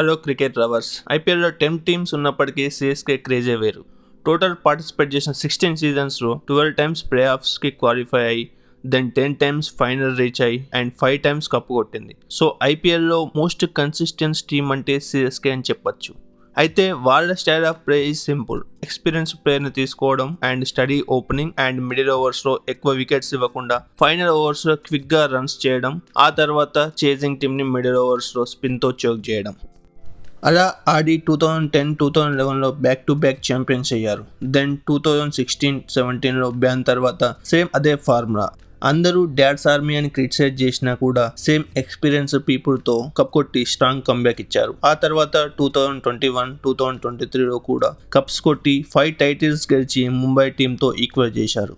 Hello cricket lovers. ఐపీఎల్లో 10 teams ఉన్నప్పటికీ CSK క్రేజే వేరు. టోటల్ పార్టిసిపేట్ చేసిన 16 సీజన్స్లో 12 టైమ్స్ ప్లే ఆఫ్స్కి క్వాలిఫై అయ్యి, దెన్ 10 టైమ్స్ ఫైనల్ రీచ్ అయ్యి అండ్ 5 టైమ్స్ కప్పు కొట్టింది. సో ఐపీఎల్లో మోస్ట్ కన్సిస్టెంట్ టీమ్ అంటే సిఎస్కే అని చెప్పొచ్చు. అయితే వాళ్ళ style of play is simple. Experience ప్లేయర్ని తీసుకోవడం and steady opening and middle ఓవర్స్లో ఎక్కువ వికెట్స్ ఇవ్వకుండా ఫైనల్ ఓవర్స్లో క్విక్గా రన్స్ చేయడం, ఆ తర్వాత చేజింగ్ టీమ్ని మిడిల్ ఓవర్స్లో స్పిన్తో చోక్ చేయడం. అలా ఆడి 2010-2011లో బ్యాక్ టు బ్యాక్ ఛాంపియన్స్ అయ్యారు. దెన్ 2016-17లో బ్యాన్ తర్వాత సేమ్ అదే ఫార్ములా. అందరూ డాడ్స్ ఆర్మీ అని క్రిటిసైజ్ చేసినా కూడా సేమ్ ఎక్స్పీరియన్స్ పీపుల్తో కప్ కొట్టి స్ట్రాంగ్ కంబ్యాక్ ఇచ్చారు. ఆ తర్వాత 2021-2023లో కూడా కప్స్ కొట్టి 5 టైటిల్స్ గెలిచి ముంబై టీంతో ఈక్వల్ చేశారు.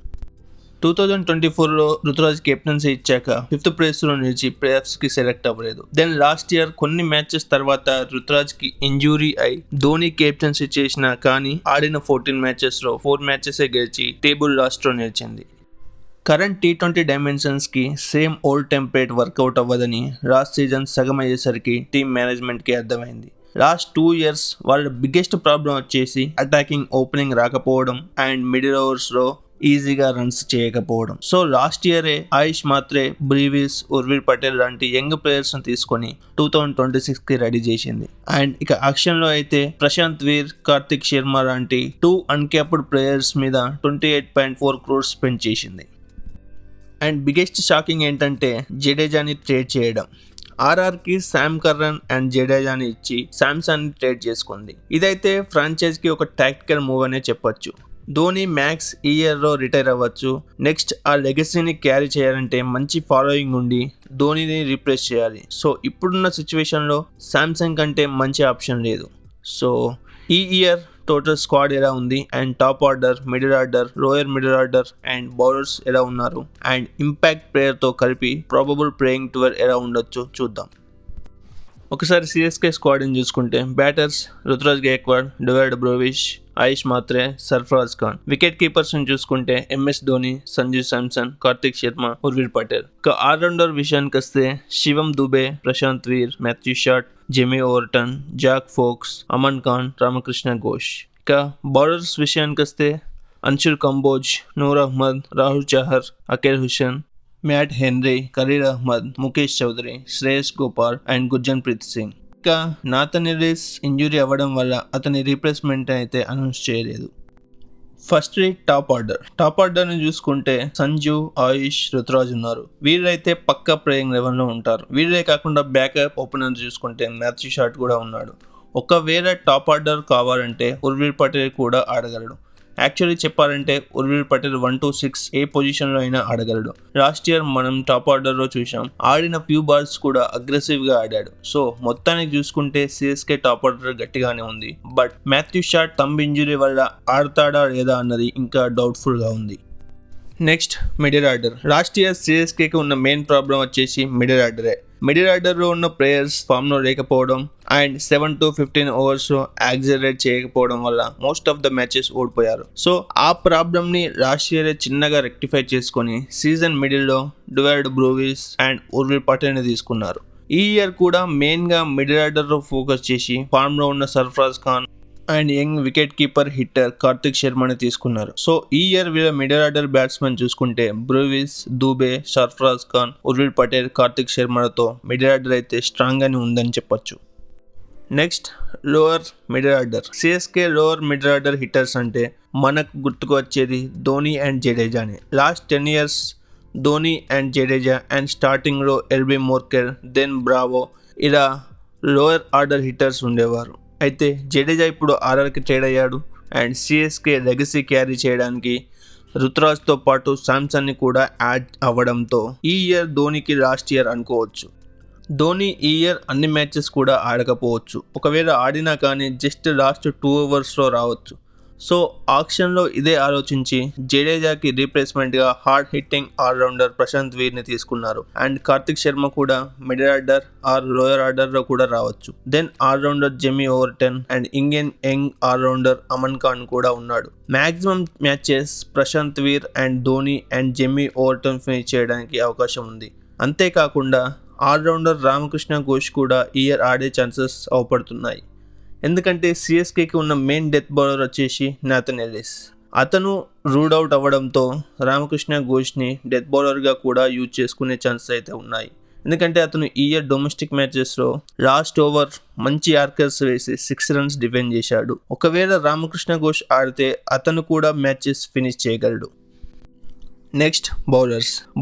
2024లో రుతురాజ్ కెప్టెన్సీ ఇచ్చాక 5th ప్లేస్లో నిలిచి ప్లే ఆఫ్స్కి సెలెక్ట్ అవ్వలేదు. దెన్ లాస్ట్ ఇయర్ కొన్ని మ్యాచెస్ తర్వాత రుతురాజ్కి ఇంజూరీ అయి ధోని కెప్టెన్సీ చేసినా కానీ ఆడిన 14 మ్యాచెస్లో 4 మ్యాచెసే గెలిచి టేబుల్ లాస్ట్లో నిలిచింది. కరెంట్ T20 డైమెన్షన్స్కి సేమ్ ఓల్డ్ టెంప్లేట్ వర్కౌట్ అవ్వదని లాస్ట్ సీజన్ సగం అయ్యేసరికి టీమ్ మేనేజ్మెంట్కి అర్థమైంది. లాస్ట్ 2 years వాళ్ళ బిగ్గెస్ట్ ప్రాబ్లం వచ్చేసి అటాకింగ్ ఓపెనింగ్ రాకపోవడం అండ్ మిడిల్ ఓవర్స్లో ఈజీగా రన్స్ చేయకపోవడం. సో లాస్ట్ ఇయరే ఆయుష్ మాత్రే, బ్రీవిస్, ఉర్విల్ పటేల్ లాంటి యంగ్ ప్లేయర్స్ని తీసుకొని 2026కి రెడీ చేసింది. అండ్ ఇక యాక్షన్లో అయితే ప్రశాంత్ వీర్, కార్తిక్ శర్మ లాంటి 2 అన్క్యాప్డ్ ప్లేయర్స్ మీద 28.4 crores స్పెండ్ చేసింది. అండ్ బిగ్గెస్ట్ షాకింగ్ ఏంటంటే జడేజాని ట్రేడ్ చేయడం. ఆర్ఆర్కి శామ్ కర్రన్ అండ్ జడేజాని ఇచ్చి శాంసన్ని ట్రేడ్ చేసుకుంది. ఇదైతే ఫ్రాంచైజ్కి ఒక టాక్టికల్ మూవ్ అనే చెప్పొచ్చు. ధోని మ్యాక్స్ ఈ ఇయర్లో రిటైర్ అవ్వచ్చు. నెక్స్ట్ ఆ లెగసీని క్యారీ చేయాలంటే మంచి ఫాలోయింగ్ ఉండి ధోనిని రీప్లేస్ చేయాలి. సో ఇప్పుడున్న సిచ్యువేషన్లో శాంసంగ్ కంటే మంచి ఆప్షన్ లేదు. సో ఈ ఇయర్ టోటల్ స్క్వాడ్ ఎలా ఉంది and top order, middle order, lower middle order and bowlers ఎలా ఉన్నారు అండ్ ఇంపాక్ట్ ప్లేయర్తో కలిపి ప్రాబబుల్ ప్లేయింగ్ 12 ఎలా ఉండొచ్చు చూద్దాం. ఒకసారి సిఎస్కే స్క్వాడ్ని చూసుకుంటే batters Ruturaj Gaikwad, Dewald Brevis, Ayush Mhatre, Sarfaraz Khan. Wicket కీపర్స్ని చూసుకుంటే ఎంఎస్ ధోని, సంజు శాంసన్, కార్తిక్ శర్మ, ఉర్విల్ పటేల్. ఇక ఆల్రౌండర్ విషయానికి వస్తే Shivam Dube, Prashant Veer, Matthew Short, Jamie Overton, Zak Foulkes, Aman Khan, Ramakrishna Ghosh. ఇక బౌలర్స్ విషయానికి వస్తే Anshul Kamboj, Noor Ahmad, Rahul Chahar, Akeal Hosein, Matt Henry, Khaleel Ahmed, Mukesh Choudhary, Shreyas Gopal and Gurjapneet Singh. ఇంకా నాథన్ ఎల్లిస్ ఇంజురీ అవ్వడం వల్ల అతని రీప్లేస్మెంట్ అయితే అనౌన్స్ చేయలేదు. ఫస్ట్ టాప్ ఆర్డర్ని చూసుకుంటే సంజు, ఆయుష్, రుతురాజ్ ఉన్నారు. వీళ్ళైతే పక్కా ప్లేయింగ్ లెవెల్లో ఉంటారు. వీళ్ళే కాకుండా బ్యాకప్ ఓపెనర్ చూసుకుంటే మాథ్యూ షాట్ కూడా ఉన్నాడు. ఒకవేళ టాప్ ఆర్డర్ కావాలంటే ఉర్విల్ పటేల్ కూడా ఆడగలడు. యాక్చువల్లీ చెప్పాలంటే ఉర్విల్ పటేల్ 1 to 6 ఏ పొజిషన్లో అయినా ఆడగలడు. లాస్ట్ ఇయర్ మనం టాప్ ఆర్డర్లో చూసాం. ఆడిన ఫ్యూ బాల్స్ కూడా అగ్రెసివ్గా ఆడాడు. సో మొత్తానికి చూసుకుంటే సిఎస్కే టాప్ ఆర్డర్ గట్టిగానే ఉంది. But Matthew Short thumb injury వల్ల ఆడతాడా లేదా అన్నది ఇంకా డౌట్ఫుల్గా ఉంది. Next middle order. Last year సిఎస్కేకి ఉన్న మెయిన్ ప్రాబ్లం వచ్చేసి మిడిల్ ఆర్డరే. మిడిల్ ఆర్డర్లో ఉన్న ప్లేయర్స్ ఫామ్లో లేకపోవడం అండ్ 7 to 15 ఓవర్స్లో యాక్సిలరేట్ చేయకపోవడం వల్ల మోస్ట్ ఆఫ్ ద మ్యాచెస్ ఓడిపోయారు. సో ఆ ప్రాబ్లమ్ని లాస్ట్ ఇయరే చిన్నగా రెక్టిఫై చేసుకొని సీజన్ మిడిల్లో డువేల్డ్ బ్రూవిస్ అండ్ ఉర్విల్ పటేల్ని తీసుకున్నారు. ఈ ఇయర్ కూడా మెయిన్గా మిడిల్ ఆర్డర్లో ఫోకస్ చేసి ఫామ్లో ఉన్న Sarfaraz Khan and young wicket keeper hitter Kartik శర్మని తీసుకున్నారు. సో ఈ ఇయర్ వీళ్ళ మిడిల్ ఆర్డర్ బ్యాట్స్మెన్ చూసుకుంటే బ్రూవిస్, దూబే, సర్ఫరాజ్ ఖాన్, ఉర్విల్ పటేల్, కార్తిక్ శర్మలతో మిడిల్ ఆర్డర్ అయితే స్ట్రాంగ్ అని ఉందని చెప్పొచ్చు. Next lower middle order. CSK lower middle order hitters అంటే మనకు గుర్తుకు వచ్చేది ధోని అండ్ జడేజానే. Last 10 years Dhoni and Jadeja and స్టార్టింగ్లో ఎల్బీ మోర్కెల్, దెన్ బ్రావో ఇలా లోయర్ ఆర్డర్ హిట్టర్స్ ఉండేవారు. అయితే జడేజా ఇప్పుడు ఆర్ఆర్కి ట్రేడ్ అయ్యాడు అండ్ సిఎస్కే లెగసీ క్యారీ చేయడానికి రుతురాజ్తో పాటు శాంసన్ని కూడా యాడ్ అవ్వడంతో ఈ ఇయర్ ధోనికి లాస్ట్ ఇయర్ అనుకోవచ్చు. ధోని ఈ ఇయర్ అన్ని మ్యాచెస్ కూడా ఆడకపోవచ్చు. ఒకవేళ ఆడినా కానీ జస్ట్ లాస్ట్ 2 ఓవర్స్లో రావచ్చు. సో ఆక్షన్లో ఇదే ఆలోచించి జడేజాకి రీప్లేస్మెంట్గా హార్డ్ హిట్టింగ్ ఆల్రౌండర్ ప్రశాంత్ వీర్ని తీసుకున్నారు. అండ్ కార్తిక్ శర్మ కూడా మిడిల్ ఆర్డర్ ఆర్ లోయర్ ఆర్డర్లో కూడా రావచ్చు. Then allrounder Jamie Overton and Indian young allrounder Aman Khan కూడా ఉన్నాడు. Maximum matches Prashant Veer and Dhoni and Jamie Overton finish చేయడానికి అవకాశం ఉంది. అంతేకాకుండా ఆల్రౌండర్ రామకృష్ణ ఘోష్ కూడా ఈ ఇయర్ ఆడే ఛాన్సెస్ అవపడుతున్నాయి. ఎందుకంటే సిఎస్కేకి ఉన్న మెయిన్ డెత్ బౌలర్ వచ్చేసి నాథన్ ఎల్లిస్. అతను రూల్ అవుట్ అవ్వడంతో రామకృష్ణ ఘోష్ని డెత్ బౌలర్గా కూడా యూజ్ చేసుకునే ఛాన్సెస్ అయితే ఉన్నాయి. ఎందుకంటే అతను ఈ ఇయర్ డొమెస్టిక్ మ్యాచెస్లో లాస్ట్ ఓవర్ మంచి యార్కర్స్ వేసి 6 runs డిఫెండ్ చేశాడు. ఒకవేళ రామకృష్ణ ఘోష్ ఆడితే అతను కూడా మ్యాచెస్ ఫినిష్ చేయగలడు. నెక్స్ట్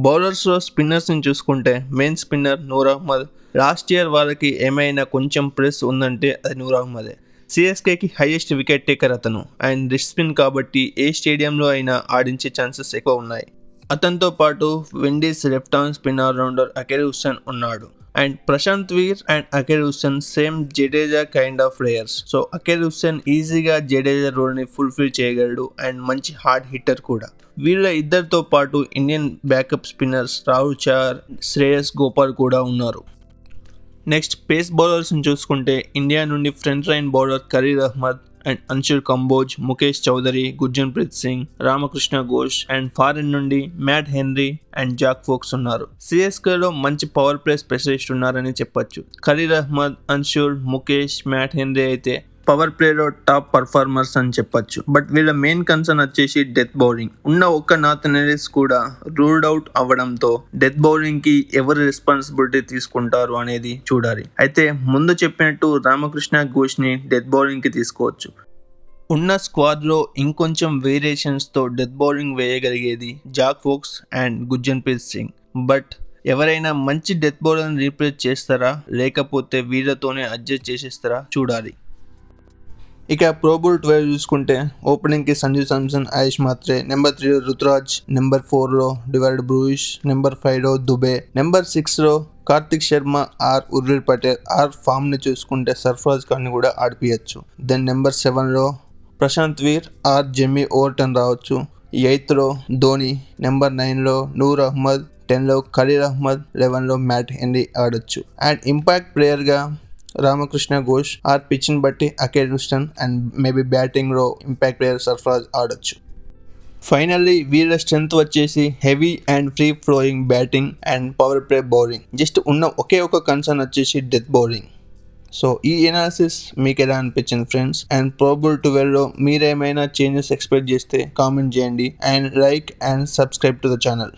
బౌలర్స్లో స్పిన్నర్స్ని చూసుకుంటే main spinner Noor Ahmad. Last year వాళ్ళకి ఏమైనా కొంచెం ప్రెస్ ఉందంటే అది నూర్ అహ్మదే. సిఎస్కేకి హైయెస్ట్ వికెట్ టేకర్ అతను అండ్ రిస్ట్ స్పిన్ కాబట్టి ఏ స్టేడియంలో అయినా ఆడించే ఛాన్సెస్ ఎక్కువ ఉన్నాయి. అతనితో పాటు Windies left arm spin all rounder Akeal Hosein ఉన్నాడు. And Prashant Veer and Akeal Hosein same Jadeja kind of players. So Akeal Hosein ఈజీగా జడేజా రోల్ని ఫుల్ఫిల్ చేయగలడు అండ్ మంచి హార్డ్ హిట్టర్ కూడా. వీళ్ళ ఇద్దరితో పాటు Indian backup spinners Rahul Chahar, Shreyas Gopal కూడా ఉన్నారు. నెక్స్ట్ పేస్ బౌలర్స్ని చూసుకుంటే ఇండియా నుండి front line bowler Khaleel Ahmed and Anshul Kamboj, Mukesh Choudhary, Gurjapneet Singh, Ramakrishna Ghosh and foreign నుండి Matt Henry and Jack Foakes ఉన్నారు. సిఎస్కేలో మంచి పవర్ ప్లే స్పెషలిస్ట్ ఉన్నారని చెప్పొచ్చు. ఖలీల్ అహ్మద్, అన్షుల్, ముఖేష్, మ్యాట్ హెన్రీ అయితే పవర్ ప్లేలో టాప్ పర్ఫార్మర్స్ అని చెప్పొచ్చు. బట్ వీళ్ళ మెయిన్ కన్సర్న్ వచ్చేసి డెత్ బౌలింగ్. ఉన్న ఒక్క నాథన్ ఎల్లిస్ కూడా రూల్డ్ అవుట్ అవ్వడంతో డెత్ బౌలింగ్ కి ఎవరు రెస్పాన్సిబిలిటీ తీసుకుంటారు అనేది చూడాలి. అయితే ముందు చెప్పినట్టు రామకృష్ణ ఘోష్ ని డెత్ బౌలింగ్ కి తీసుకోవచ్చు. ఉన్న స్క్వాడ్లో ఇంకొంచెం వేరియేషన్స్తో డెత్ బౌలింగ్ వేయగలిగేది Zak Foulkes and Gurjapneet Singh. But ఎవరైనా మంచి డెత్ బౌలర్ని రీప్లేస్ చేస్తారా లేకపోతే వీళ్ళతోనే అడ్జస్ట్ చేసేస్తారా చూడాలి. ఇక ప్రో బౌల్ 12 చూసుకుంటే ఓపెనింగ్కి సంజు శాంసన్, ఆయుష్ మాత్రే, నెంబర్ 3లో రుతురాజ్, నెంబర్ 4లో డివైడ్ బ్రూయిష్, నెంబర్ 5లో దుబే, నెంబర్ 6లో కార్తిక్ శర్మ ఆర్ ఉర్విల్ పటేల్. ఆర్ ఫామ్ని చూసుకుంటే సర్ఫరాజ్ ఖాన్ని కూడా ఆడిపియచ్చు. దెన్ నెంబర్ 7లో Prashant Veer or Jamie Overton రావచ్చు. 8లో ధోని, నెంబర్ 9లో నూర్ అహ్మద్, 10లో ఖలీల్ అహ్మద్, 11లో మ్యాట్ హెన్రీ ఆడొచ్చు. అండ్ ఇంపాక్ట్ ప్లేయర్గా రామకృష్ణ ఘోష్ ఆర్ పిచ్ని బట్టి అకెల్ హుస్సేన్ అండ్ మేబీ బ్యాటింగ్లో ఇంపాక్ట్ ప్లేయర్ సర్ఫరాజ్ ఆడొచ్చు. ఫైనల్లీ వీళ్ళ స్ట్రెంత్ వచ్చేసి heavy and free flowing batting and power play bowling. Just ఉన్న ఒకే ఒక కన్సర్న్ వచ్చేసి డెత్ బౌలింగ్. సో ఈ ఎనాలిసిస్ మీకు ఎలా అనిపించింది ఫ్రెండ్స్? అండ్ ప్రో బౌల్ 12లో మీరేమైనా చేంజెస్ ఎక్స్పెక్ట్ చేస్తే కామెంట్ చేయండి and like and subscribe to the channel.